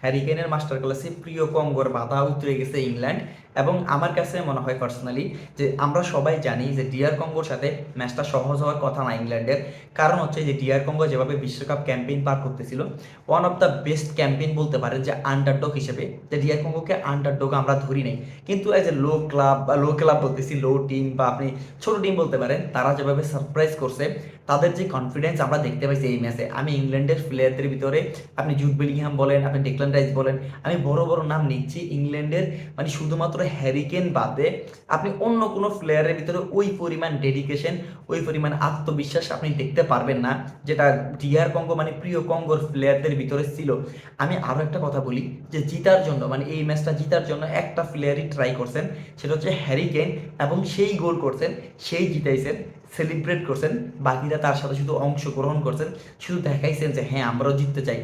হ্যারিকেনের master ক্লাসে প্রিয় কঙ্গোর বাধা উতরে গেছে ইংল্যান্ড। এবং আমার কাছে মনে হয় পার্সোনালি যে আমরা সবাই জানি যে ডিআর কঙ্গোর সাথে ম্যাচটা সহজ হওয়ার কথা না ইংল্যান্ডের। কারণ হচ্ছে যে ডিআর কঙ্গো যেভাবে বিশ্বকাপ ক্যাম্পেইন পার করতেছিল, one of the best campaign বলতে পারেন যে আন্ডারডগ হিসেবে, যে ডিআর কঙ্গোকে আন্ডারডগ আমরা ধরি নাই। কিন্তু এজ এ লো ক্লাব বলতেছি, লো টিম বা আপনি ছোট টিম বলতে পারেন, তারা যেভাবে সারপ্রাইজ করছে, তাদের যে কনফিডেন্স আমরা দেখতে পাইছি এই ম্যাচে। আমি ইংল্যান্ডের প্লেয়ারদের ভিতরে আপনি জুড বেলিংহাম বলেন, আপনি ডেকলান রাইস বলেন, আমি বড় বড় নাম নিচ্ছি ইংল্যান্ডের, মানে শুধুমাত্র হ্যারিকেন বাদে আপনি অন্য কোনো প্লেয়ারের ভিতরে ওই পরিমাণ ডেডিকেশন, ওই পরিমাণ আত্মবিশ্বাস আপনি দেখতে পারবেন না, যেটা ডিআর কঙ্গো মানে প্রিয় কঙ্গোর প্লেয়ারদের ভিতরে ছিল। আমি আরও একটা কথা বলি, যে জিতার জন্য মানে এই ম্যাচটা জিতার জন্য একটা প্লেয়ারই ট্রাই করছেন, সেটা হচ্ছে হ্যারিকেন, এবং সেই গোল করছেন, সেই জিতাইছেন, সেলিব্রেট করছেন, বাকিরা তার সাথে শুধু অংশগ্রহণ করছেন, শুধু দেখাইছেন যে হ্যাঁ আমরাও জিততে চাই।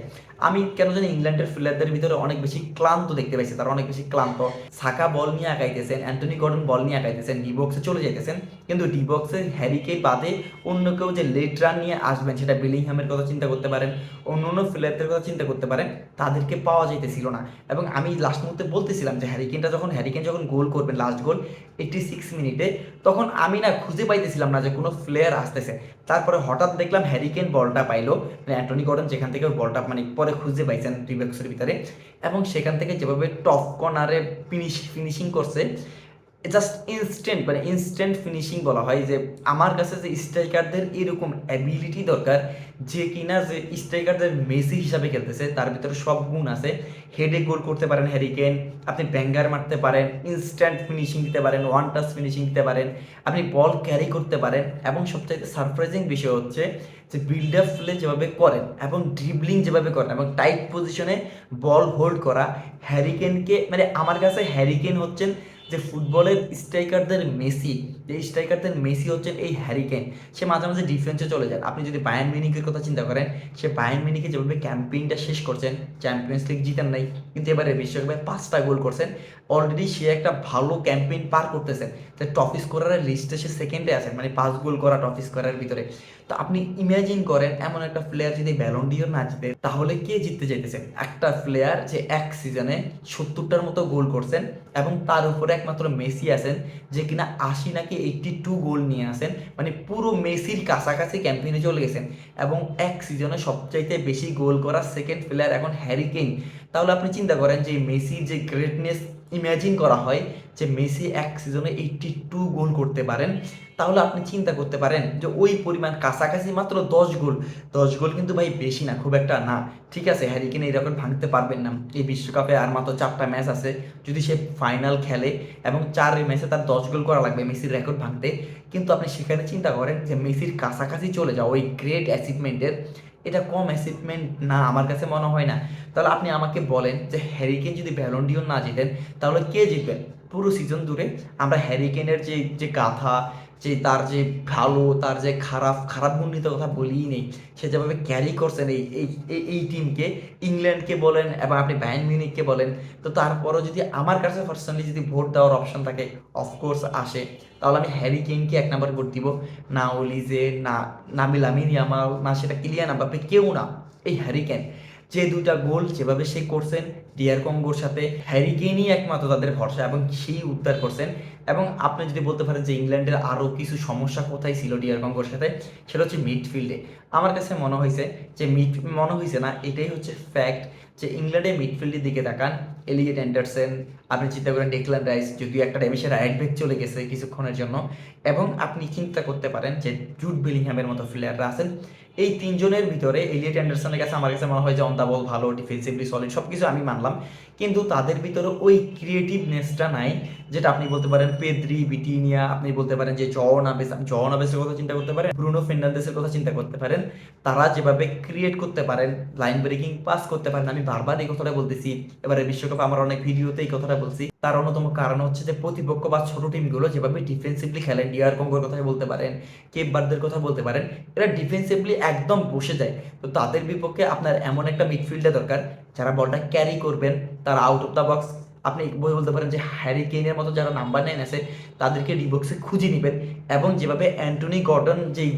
আমি কেন জানি ইংল্যান্ডের প্লেয়ারদের ভিতরে অনেক বেশি ক্লান্ত দেখতে পাইছি, তারা অনেক বেশি ক্লান্ত। সাকা বল নিয়ে আগাইতেছেন, অ্যান্টনি গর্ডন বল নিয়ে আগাইতেছেন, ডিবক্সে চলে যাইতেছেন, কিন্তু ডিবক্সে হ্যারিকেন বাদে অন্য কেউ যে লেট রান নিয়ে আসবেন, সেটা বেলিংহামের কথা চিন্তা করতে পারেন, অন্য অন্য প্লেয়ারদের কথা চিন্তা করতে পারেন, তাদেরকে পাওয়া যাইতেছিল না। এবং আমি লাস্ট মুহূর্তে বলতেছিলাম যে হ্যারিকেন যখন গোল করবেন, লাস্ট গোল 86 মিনিটে, তখন আমি না খুঁজে পাইতেছিলাম না যে কোনো প্লেয়ার আসতেছে। তারপরে হঠাৎ দেখলাম হ্যারিকেন বলটা পাইলো, মানে অ্যান্টনি গর্ডন যেখান থেকে বলটা মানে পরে খুঁজে পাইছেন ডিবক্সের ভিতরে, এবং সেখান থেকে যেভাবে টপ কর্নারে ফিনিশিং করছে, জাস্ট ইনস্ট্যান্ট, মানে ইনস্ট্যান্ট ফিনিশিং বলা হয়। যে আমার কাছে যে স্ট্রাইকারদের এরকম অ্যাবিলিটি দরকার, যে কিনা যে স্ট্রাইকারদের মেসি হিসাবে খেলতেছে, তার ভিতরে সব গুণ আছে। হেডে গোল করতে পারেন হ্যারিকেন, আপনি ব্যাঙ্গার মারতে পারেন, ইনস্ট্যান্ট ফিনিশিং দিতে পারেন, ওয়ান টাচ ফিনিশিং দিতে পারেন, আপনি বল ক্যারি করতে পারেন, এবং সবচাইতে সারপ্রাইজিং বিষয় হচ্ছে যে বিল্ড আপ প্লে যেভাবে করেন এবং ড্রিবলিং যেভাবে করেন এবং টাইট পজিশনে বল হোল্ড করা, হ্যারিকেনকে মানে আমার কাছে হ্যারিকেন হচ্ছেন যে ফুটবলের স্ট্রাইকারদের মেসি, যে স্ট্রাইকারদের মেসি হচ্ছেন এই হ্যারিকেন। সে মাঝে মাঝে ডিফেন্সে চলে যায়। আপনি যদি বায়ার্ন মিউনিখের কথা চিন্তা করেন, সে বায়ার্ন মিউনিখে যেভাবে ক্যাম্পেইনটা শেষ করছেন, চ্যাম্পিয়ন্স লিগ জিতেন নাই, কিন্তু এবারে বিশ্বকাপে 5টা গোল করছেন। অলরেডি সে একটা ভালো ক্যাম্পেইন পার করতেছেন, যে টপ স্কোরারের লিস্টে সে সেকেন্ডে আছেন, মানে 5 গোল করা টপ স্কোরারের ভিতরে। তো আপনি ইমাজিন করেন এমন একটা প্লেয়ার যদি ব্যালন ডিওর না জিতে, তাহলে কে জিততে চাইতেছেন? একটা প্লেয়ার যে এক সিজনে 70টার মতো গোল করছেন, এবং তার উপরে একমাত্র মেসি আছেন, যে কিনা 80 নাকি 82 গোল নিয়ে আসেন, মানে পুরো মেসির কাছাকাছি ক্যাম্পেইনে চলে গেছেন। এবং এক সিজনে সবচাইতে বেশি গোল করা সেকেন্ড প্লেয়ার এখন হ্যারি কেইন। তাহলে আপনি চিন্তা করেন যে মেসির যে গ্রেটনেস ইমাজিন করা হয়, যে মেসি এক সিজনে 82 গোল করতে পারেন, তাহলে আপনি চিন্তা করতে পারেন যে ওই পরিমাণ কাছাকাছি মাত্র 10 গোল। 10 গোল কিন্তু ভাই বেশি না, খুব একটা না। ঠিক আছে, হ্যারিকেন এই রেকর্ড ভাঙতে পারবেন না, এই বিশ্বকাপে আর মাত্র 4টা ম্যাচ আছে, যদি সে ফাইনাল খেলে এবং 4 ম্যাচে তার 10 গোল করা লাগবে মেসির রেকর্ড ভাঙতে। কিন্তু আপনি সেখানে চিন্তা করেন যে মেসির কাছাকাছি চলে যাওয়া ওই গ্রেট অ্যাচিভমেন্টের, এটা কম অ্যাচিভমেন্ট না আমার কাছে মনে হয় না। তাহলে আপনি আমাকে বলেন যে হ্যারিকেন যদি ব্যালন ডিওর না জিতেন, তাহলে কে জিতবেন? পুরো সিজন জুড়ে আমরা হ্যারিকেনের যে যে গাথা, যে তার যে ভালো, তার যে খারাপ খারাপ গুণিত কথা বলিই নেই, সে যেভাবে ক্যারি করছেন এই এই এই- এই টিমকে, ইংল্যান্ডকে বলেন এবং আপনি বায়ার্ন মিউনিখকে বলেন। তো তারপরও যদি আমার কাছে পার্সোনালি যদি ভোট দেওয়ার অপশন থাকে, অফকোর্স আসে, তাহলে আমি হ্যারি কেইনকে 1 নম্বরে ভোট দিব। না ওলিজে, না নাবিল আমিন ইয়ামাল, না সেটা কিলিয়ান এমবাপ্পে, কেউ না। এই হ্যারি কেইন যে 2টা গোল যেভাবে সে করছেন ডিআর কঙ্গোর সাথে, হ্যারি কেইনই একমাত্র তাদের ভরসা, এবং সেই উদ্ধার করছেন। এবং আপনি যদি বলতে পারেন যে ইংল্যান্ডের আরও কিছু সমস্যা কোথায় ছিল ডিআর কঙ্গোর সাথে, সেটা হচ্ছে মিডফিল্ডে। আমার কাছে মনে হয়েছে যে মনে হয়েছে না, এটাই হচ্ছে ফ্যাক্ট, যে ইংল্যান্ডের মিডফিল্ডের দিকে তাকান, এলিয়েট অ্যান্ডারসন, আপনি চিন্তা করেন ডেকলান রাইস, যদিও একটা ড্যামেজের রাইট ব্যাক চলে গেছে কিছুক্ষণের জন্য, এবং আপনি চিন্তা করতে পারেন যে জুড বেলিংহামের মতো প্লেয়াররা আছেন। এই তিনজনের ভিতরে এলিয়েট অ্যান্ডারসনের কাছে আমার কাছে মনে হয় যে অন দ্য বল ভালো, ডিফেন্সিভলি সলিড, সব কিছু আমি মানলাম, কিন্তু তাদের ভিতরে ওই ক্রিয়েটিভনেসটা নাই, যেটা আপনি বলতে পারেন পেদ্রি, বিটিনিয়া, আপনি বলতে পারেন যে জন আবেসের কথা চিন্তা করতে পারেন, ব্রুনো ফের্নান্দেসের কথা চিন্তা করতে পারেন। তারা যেভাবে ক্রিয়েট করতে পারেন, লাইন ব্রেকিং পাস করতে পারেন, আমি বারবার এই কথাটা বলতেছি, এবারে বিশ্বকাপে আমার অনেক ভিডিওতে এই কথাটা বলছি। তার অন্যতম কারণ হচ্ছে যে প্রতিপক্ষ বা ছোট টিমগুলো যেভাবে ডিফেন্সিভলি খেলেন, ডিআর কঙ্গোর কথা বলতে পারেন, কেপ বার্দের কথা বলতে পারেন, এরা ডিফেন্সিভলি একদম বসে যায়। তো তাদের বিপক্ষে আপনার এমন একটা মিডফিল্ডে দরকার, যারা বলটা ক্যারি করবেন, তারা আউট অফ দ্য বক্স আপনি বলতে পারেন যে হ্যারি কেইনের মতো যারা নাম্বার 9 আছে তাদেরকে ডিবক্সে খুঁজে নিবেন এবং যেভাবে অ্যান্টনি গর্ডন যেই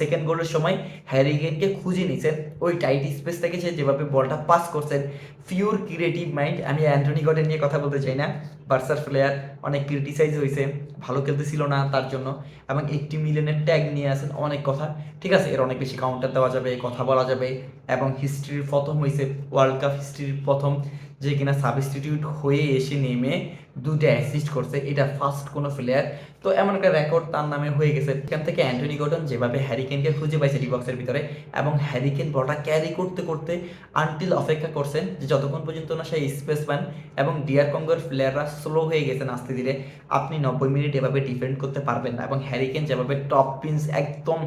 সেকেন্ড গোলের সময় হ্যারি কেইনকে খুঁজে নিছেন ওই টাইট স্পেস থেকে সে যেভাবে বলটা পাস করছেন, পিওর ক্রিয়েটিভ মাইন্ড। আমি অ্যান্টনি গর্ডন নিয়ে কথা বলতে চাই না, বার্সার প্লেয়ার অনেক ক্রিটিসাইজ হয়েছে, ভালো খেলতেছিল না তার জন্য, এবং 80 মিলিয়নের ট্যাগ নিয়ে আসেন, অনেক কথা। ঠিক আছে, এর অনেক বেশি কাউন্টার দেওয়া যাবে, কথা বলা যাবে, এবং হিস্ট্রির প্রথম হয়েছে, ওয়ার্ল্ড কাপ হিস্ট্রির প্রথম যে কিনা সাবস্টিটিউট হয়ে এসে নেমে 2টা অ্যাসিস্ট করছে, এটা ফার্স্ট কোনো প্লেয়ার। তো এমন একটা রেকর্ড তার নামে হয়ে গেছে। এখান থেকে অ্যান্টনি গর্ডন যেভাবে হ্যারিকেনকে খুঁজে পাইছে ডিবক্সের ভিতরে, এবং হ্যারিকেন বলটা ক্যারি করতে করতে আনটিল অপেক্ষা করছেন যে যতক্ষণ পর্যন্ত না সেই স্পেস পান, এবং ডিআর কঙ্গোর প্লেয়াররা স্লো হয়ে গেছেন আস্তে ধীরে, আপনি 90 মিনিট এভাবে ডিফেন্ড করতে পারবেন না। এবং হ্যারিকেন যেভাবে টপ পিন্স একদম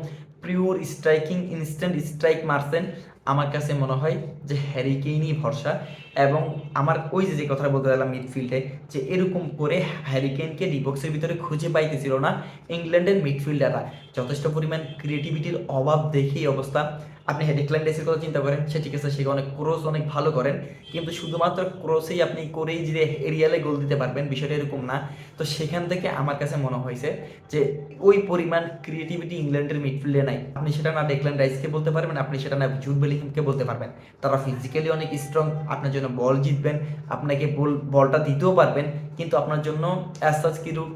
পিওর স্ট্রাইকিং ইনস্ট্যান্ট স্ট্রাইক মারছেন, আমার কাছে মনে হয় যে হ্যারি কেইনই ভরসা। এবং আমার ওই যে কথাটা বলতে গেলাম মিডফিল্ডে, যে এরকম করে হ্যারি কেইনকে ডিবক্সের ভিতরে খুঁজে পাইতেছিল না ইংল্যান্ডের মিডফিল্ডাররা, যথেষ্ট পরিমাণ ক্রিয়েটিভিটির অভাব দেখেই অবস্থা। আপনি ডেক্লান রাইসের কথা চিন্তা করেন, সে ঠিক আছে, সে অনেক ক্রস অনেক ভালো করেন, কিন্তু শুধুমাত্র ক্রসেই আপনি করেই যে এরিয়ালে গোল দিতে পারবেন বিষয়টা এরকম না। তো সেখান থেকে আমার কাছে মনে হয়েছে যে ওই পরিমাণ ক্রিয়েটিভিটি ইংল্যান্ডের মিডফিল্ডে নাই। আপনি সেটা না ডেক্লান রাইসকে বলতে পারবেন, আপনি সেটা না জুড বেলিংহামকে বলতে পারবেন। তারা ফিজিক্যালি অনেক স্ট্রং, আপনার জন্য বল জিতবেন, আপনাকে বলটা দিতেও পারবেন, কিন্তু আপনার জন্য অ্যাজ সাচ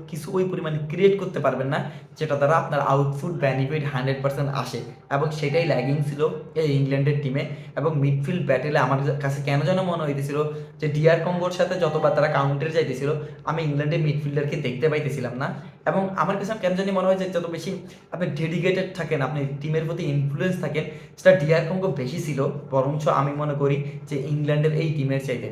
কিছু ওই পরিমাণ ক্রিয়েট করতে পারবেন না যেটা দ্বারা আপনার আউটপুট বেনিফিট 100% আসে। এবং সেটাই ল্যাগিং ছিল এই ইংল্যান্ডের টিমে। এবং মিডফিল্ড ব্যাটেলে আমার কাছে কেন যেন মনে হইতেছিল যে ডিআর কঙ্গোর সাথে যতবার তারা কাউন্টারে যাইতেছিল, আমি ইংল্যান্ডের মিডফিল্ডারকে দেখতে পাইতেছিলাম না। এবং আমার কাছে কেন জানি মনে হয় যে যত বেশি আপনি ডেডিকেটেড থাকেন, আপনি টিমের প্রতি ইনফ্লুয়েন্স থাকেন, সেটা ডিআর কঙ্গো বেশি ছিল বরঞ্চ আমি মনে করি যে ইংল্যান্ডের এই টিমের চাইতে।